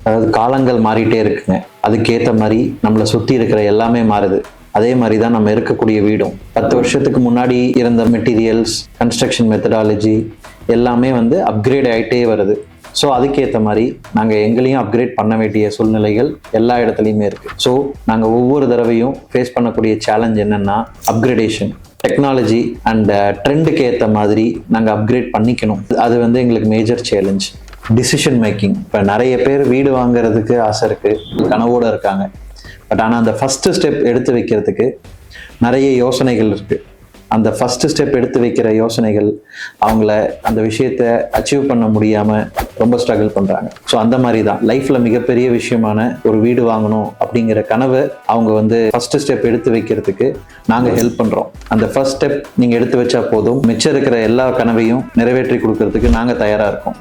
அதாவது காலங்கள் மாறிட்டே இருக்குங்க. அதுக்கேற்ற மாதிரி நம்மளை சுற்றி இருக்கிற எல்லாமே மாறுது. அதே மாதிரி தான் நம்ம இருக்கக்கூடிய வீடும். 10 வருஷத்துக்கு முன்னாடி இருந்த மெட்டீரியல்ஸ், கன்ஸ்ட்ரக்ஷன் மெத்தடாலஜி எல்லாமே அப்கிரேட் ஆகிட்டே வருது. ஸோ அதுக்கேற்ற மாதிரி நாங்கள் எங்களையும் அப்கிரேட் பண்ண வேண்டிய சூழ்நிலைகள் எல்லா இடத்துலையுமே இருக்குது. ஸோ நாங்கள் ஒவ்வொரு தடவையும் ஃபேஸ் பண்ணக்கூடிய சேலஞ்ச் என்னென்னா அப்கிரேடேஷன். டெக்னாலஜி அண்ட் ட்ரெண்டுக்கு ஏற்ற மாதிரி நாங்கள் அப்கிரேட் பண்ணிக்கணும். அது எங்களுக்கு மேஜர் சேலஞ்ச். Decision making. இப்போ நிறைய பேர் வீடு வாங்குறதுக்கு ஆசை இருக்குது, கனவோடு இருக்காங்க. பட் ஆனால் அந்த ஃபஸ்ட்டு ஸ்டெப் எடுத்து வைக்கிறதுக்கு நிறைய யோசனைகள் இருக்குது. அந்த ஃபஸ்ட்டு ஸ்டெப் எடுத்து வைக்கிற யோசனைகள் அவங்கள அந்த விஷயத்தை அச்சீவ் பண்ண முடியாமல் ரொம்ப ஸ்ட்ரகிள் பண்ணுறாங்க. ஸோ அந்த மாதிரி தான் லைஃப்பில் மிகப்பெரிய விஷயமான ஒரு வீடு வாங்கணும் அப்படிங்கிற கனவை அவங்க ஃபஸ்ட்டு ஸ்டெப் எடுத்து வைக்கிறதுக்கு நாங்கள் ஹெல்ப் பண்ணுறோம். அந்த ஃபஸ்ட் ஸ்டெப் நீங்கள் எடுத்து வச்சா போதும், மிச்சம் இருக்கிற எல்லா கனவையும் நிறைவேற்றி கொடுக்கறதுக்கு நாங்கள் தயாராக இருக்கோம்.